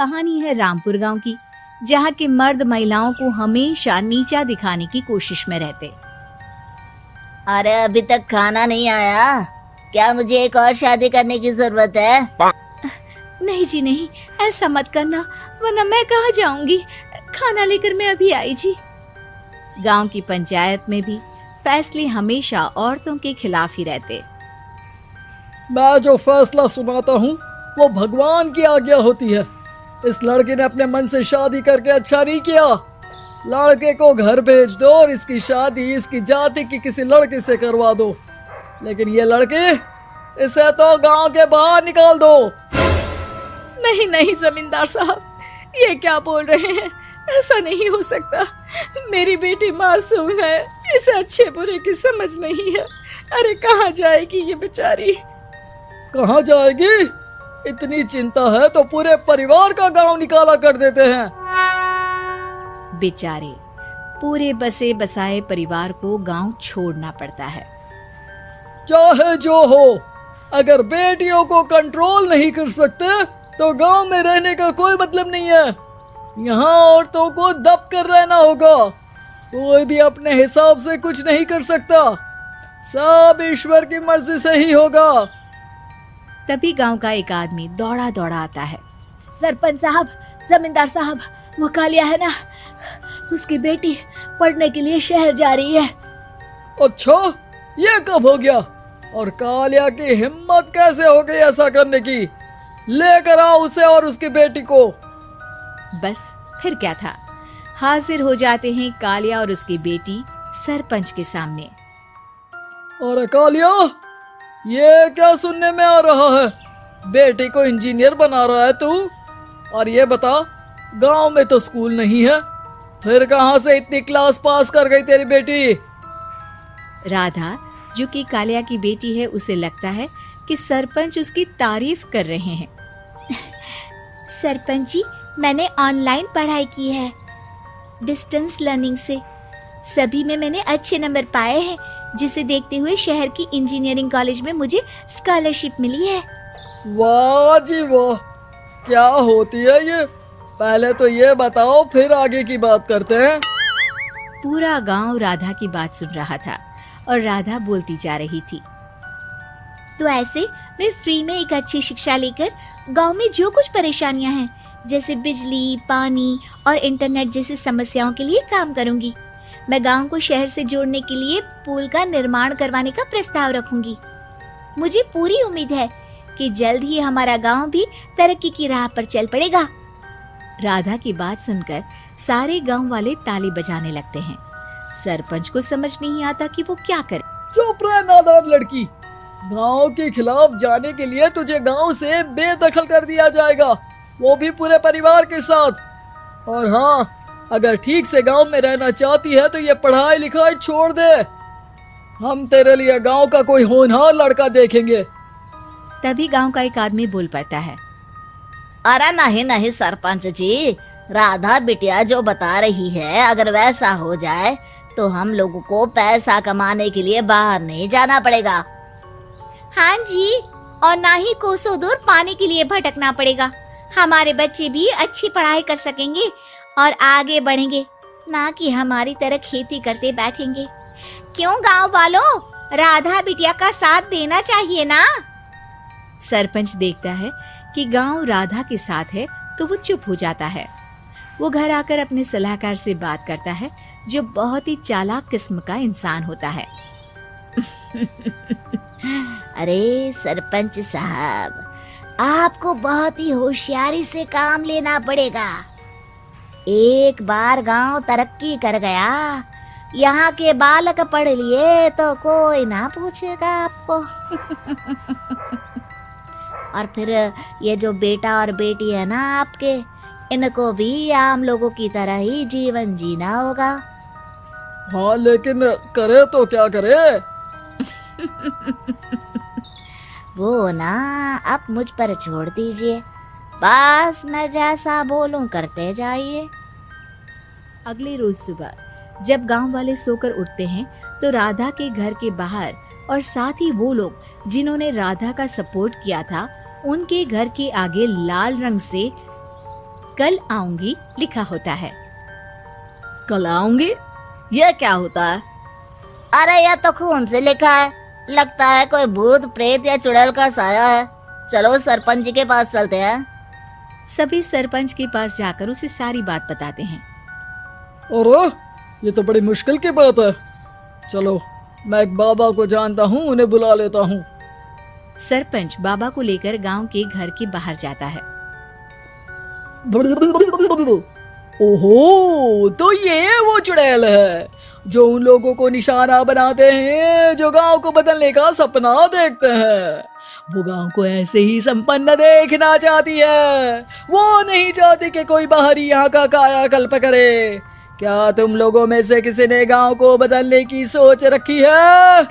कहानी है रामपुर गांव की, जहाँ के मर्द महिलाओं को हमेशा नीचा दिखाने की कोशिश में रहते। अरे अभी तक खाना नहीं आया, क्या मुझे एक और शादी करने की जरूरत है? नहीं जी नहीं, ऐसा मत करना, वरना मैं कहाँ जाऊंगी। खाना लेकर मैं अभी आई जी। गांव की पंचायत में भी फैसले हमेशा औरतों के खिलाफ ही रहते। मैं जो फैसला सुनाता हूँ वो भगवान की आज्ञा होती है। इस लड़के ने अपने मन से शादी करके अच्छा नहीं किया। लड़के को घर भेज दो और इसकी शादी इसकी जाति की किसी लड़के से करवा दो, लेकिन ये लड़के, इसे तो गांव के बाहर निकाल दो। नहीं नहीं जमींदार साहब, ये क्या बोल रहे हैं? ऐसा नहीं हो सकता। मेरी बेटी मासूम है, इसे अच्छे बुरे की समझ नहीं है। अरे कहाँ जाएगी ये बेचारी? कहाँ जाएगी? इतनी चिंता है तो पूरे परिवार का गांव निकाला कर देते हैं। बेचारे पूरे बसे बसाए परिवार को गांव छोड़ना पड़ता है। चाहे जो हो, अगर बेटियों को कंट्रोल नहीं कर सकते तो गांव में रहने का कोई मतलब नहीं है। यहाँ औरतों को दब कर रहना होगा। कोई भी अपने हिसाब से कुछ नहीं कर सकता, सब ईश्वर की मर्जी से ही होगा। तभी गांव का एक आदमी दौड़ा दौड़ा आता है। सरपंच साहब, जमींदार साहब, वो कालिया है ना, उसकी बेटी पढ़ने के लिए शहर जा रही है। अच्छा, ये कब हो गया? और कालिया की हिम्मत कैसे हो गई ऐसा करने की? लेकर आओ उसे और उसकी बेटी को। बस फिर क्या था, हाजिर हो जाते हैं कालिया और उसकी बेटी सरपंच के सामने। अरे कालिया, ये क्या सुनने में आ रहा है? बेटी को इंजीनियर बना रहा है तू? और ये बता, गांव में तो स्कूल नहीं है, फिर कहां से इतनी क्लास पास कर गई तेरी बेटी? राधा, जो कि कालिया की बेटी है, उसे लगता है कि सरपंच उसकी तारीफ कर रहे हैं। सरपंच जी, मैंने ऑनलाइन पढ़ाई की है, डिस्टेंस लर्निंग से। सभी में मैंने अच्छे नंबर पाए हैं, जिसे देखते हुए शहर की इंजीनियरिंग कॉलेज में मुझे स्कॉलरशिप मिली है। वाह जी वाह, क्या होती है ये? पहले तो ये बताओ, फिर आगे की बात करते हैं। पूरा गांव राधा की बात सुन रहा था और राधा बोलती जा रही थी। तो ऐसे मैं फ्री में एक अच्छी शिक्षा लेकर गांव में जो कुछ परेशानियां हैं, जैसे बिजली, पानी और इंटरनेट जैसी समस्याओं के लिए काम करूंगी। मैं गांव को शहर से जोड़ने के लिए पुल का निर्माण करवाने का प्रस्ताव रखूंगी। मुझे पूरी उम्मीद है कि जल्द ही हमारा गांव भी तरक्की की राह पर चल पड़ेगा। राधा की बात सुनकर सारे गांव वाले ताली बजाने लगते हैं। सरपंच को समझ नहीं आता कि वो क्या करे। चुप रह नादान लड़की, गांव के खिलाफ जाने के लिए तुझे गांव से बेदखल कर दिया जाएगा, वो भी पूरे परिवार के साथ। और हाँ, अगर ठीक से गांव में रहना चाहती है तो ये पढ़ाई लिखाई छोड़ दे। हम तेरे लिए गांव का कोई होनहार लड़का देखेंगे। तभी गांव का एक आदमी बोल पड़ता है। अरे नहीं नहीं सरपंच जी, राधा बिटिया जो बता रही है, अगर वैसा हो जाए तो हम लोगों को पैसा कमाने के लिए बाहर नहीं जाना पड़ेगा। हाँ जी, और ना ही कोसों दूर पानी के लिए भटकना पड़ेगा। हमारे बच्चे भी अच्छी पढ़ाई कर सकेंगे और आगे बढ़ेंगे, ना कि हमारी तरह खेती करते बैठेंगे। क्यों गांव वालों, राधा बिटिया का साथ देना चाहिए ना। सरपंच देखता है कि गांव राधा के साथ है तो वो चुप हो जाता है। वो घर आकर अपने सलाहकार से बात करता है, जो बहुत ही चालाक किस्म का इंसान होता है। अरे सरपंच साहब, आपको बहुत ही होशियारी से काम लेना पड़ेगा। एक बार गांव तरक्की कर गया, यहाँ के बालक पढ़ लिए तो कोई ना पूछेगा आपको। और फिर ये जो बेटा और बेटी है ना आपके, इनको भी आम लोगों की तरह ही जीवन जीना होगा। हाँ, लेकिन करे तो क्या करे? वो ना आप मुझ पर छोड़ दीजिए, बस मैं जैसा बोलूं करते जाइए। अगले रोज सुबह जब गांव वाले सोकर उठते हैं तो राधा के घर के बाहर और साथ ही वो लोग जिन्होंने राधा का सपोर्ट किया था, उनके घर के आगे लाल रंग से कल आऊंगी लिखा होता है। कल आऊंगी, यह क्या होता है? अरे यह तो खून से लिखा है, लगता है कोई भूत प्रेत या चुड़ैल का साया है। चलो सरपंच जी के पास चलते हैं। सभी सरपंच के पास जाकर उसे सारी बात बताते हैं। अरे ये तो बड़ी मुश्किल की बात है। चलो मैं एक बाबा को जानता हूँ, उन्हें बुला लेता हूँ। सरपंच बाबा को लेकर गांव के घर के बाहर जाता है। ओहो, तो ये वो चुड़ैल है जो उन लोगों को निशाना बनाते हैं जो गांव को बदलने का सपना देखते हैं। वो गांव को ऐसे ही संपन्न देखना चाहती है, वो नहीं चाहती कि कोई बाहरी यहाँ का कायाकल्प करे। क्या तुम लोगों में से किसी ने गांव को बदलने की सोच रखी है?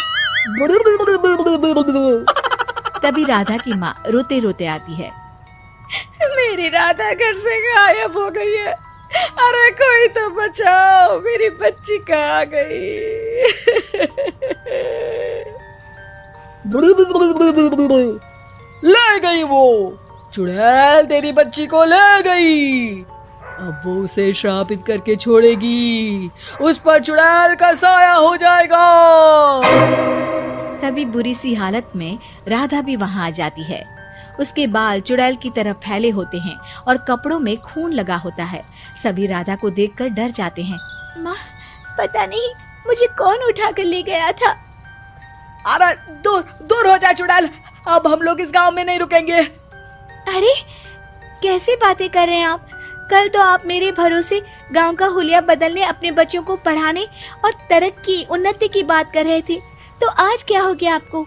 तभी राधा की माँ रोते रोते आती है। मेरी राधा घर से गायब हो गई है। अरे कोई तो बचाओ, मेरी बच्ची कहाँ गई? ले गई वो चुड़ैल, तेरी बच्ची को ले गई। अब वो उसे श्रापित करके छोड़ेगी, उस पर चुड़ैल का साया हो जाएगा। तभी बुरी सी हालत में राधा भी वहां आ जाती है। उसके बाल चुड़ैल की तरह फैले होते हैं और कपड़ों में खून लगा होता है। सभी राधा को देखकर डर जाते हैं। माँ, पता नहीं मुझे कौन उठा कर ले गया था। अरे दूर दूर हो जा चुड़ैल, अब हम लोग इस गांव में नहीं रुकेंगे। अरे कैसे बातें कर रहे हैं आप? कल तो आप मेरे भरोसे गांव का हुलिया बदलने, अपने बच्चों को पढ़ाने और तरक्की उन्नति की बात कर रहे थे, तो आज क्या हो गया आपको?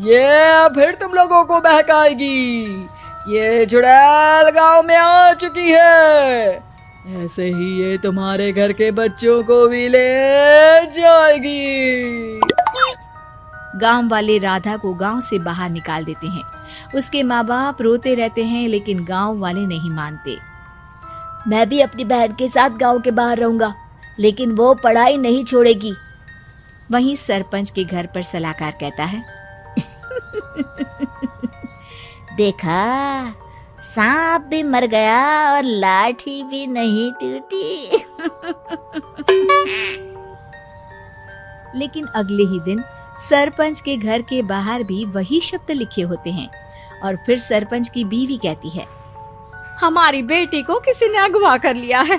ये फिर तुम लोगों को बहकाएगी। ये चुड़ैल गांव में आ चुकी है, ऐसे ही ये तुम्हारे घर के बच्चों को भी ले जाएगी। गांव वाले राधा को गांव से बाहर निकाल देते हैं। उसके माँ बाप रोते रहते हैं, लेकिन गांव वाले नहीं मानते। मैं भी अपनी बहन के साथ गांव के बाहर रहूंगा, लेकिन वो पढ़ाई नहीं छोड़ेगी। वहीं सरपंच के घर पर सलाहकार कहता है। देखा, सांप भी मर गया और लाठी भी नहीं टूटी। लेकिन अगले ही दिन सरपंच के घर के बाहर भी वही शब्द लिखे होते हैं। और फिर सरपंच की बीवी कहती है, हमारी बेटी को किसी ने अगवा कर लिया है।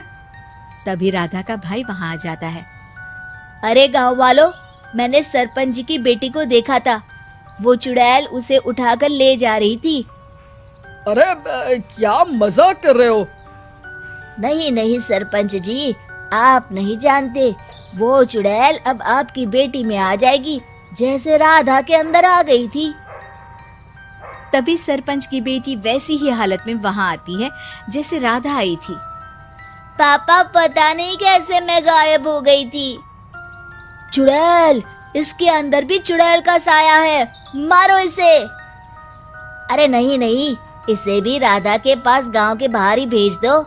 तभी राधा का भाई वहां आ जाता है। अरे गांव वालों, मैंने सरपंच जी की बेटी को देखा था। वो चुड़ैल उसे उठाकर ले जा रही थी। अरे क्या मजाक कर रहे हो? नहीं नहीं सरपंच जी, आप नहीं जानते। वो चुड़ैल अब आपकी बेटी में आ जाएगी, जैसे राधा के अंदर आ गई थी। तभी सरपंच की बेटी वैसी ही हालत में वहां आती है जैसे राधा आई थी। पापा, पता नहीं कैसे मैं गायब हो गई थी। चुड़ैल, इसके अंदर भी चुड़ैल का साया है, मारो इसे। अरे नहीं नहीं, इसे भी राधा के पास गांव के बाहर ही भेज दो।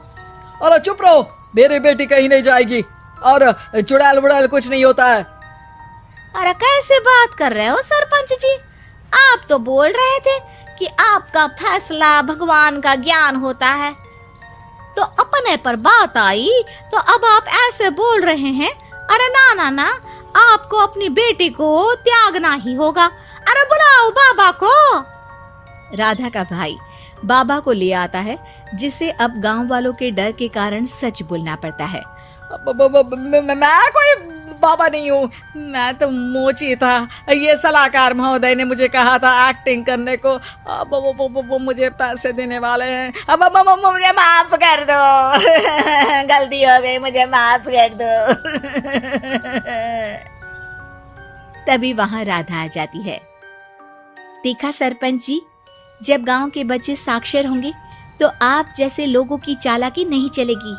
अरे चुप रहो, मेरी बेटी कहीं नहीं जाएगी और चुड़ैल वुड़ैल कुछ नहीं होता है। अरे कैसे बात कर रहे हो सरपंच जी? आप तो बोल रहे थे कि आपका फैसला भगवान का ज्ञान होता है, तो अपने पर बात आई तो अब आप ऐसे बोल रहे हैं। अरे ना ना ना, आपको अपनी बेटी को त्यागना ही होगा। अरे बुलाओ बाबा को। राधा का भाई बाबा को ले आता है, जिसे अब गांव वालों के डर के कारण सच बोलना पड़ता है। मैं कोई बाबा नहीं हूँ, मैं तो मोची था। ये सलाहकार महोदय ने मुझे कहा था एक्टिंग करने को। अब वो मुझे पैसे देने वाले हैं। अब मुझे माफ कर दो। गलती हो गई, मुझे माफ कर दो। तभी वहां राधा आ जाती है। देखा सरपंच जी, जब गांव के बच्चे साक्षर होंगे तो आप जैसे लोगों की चालाकी नहीं चलेगी।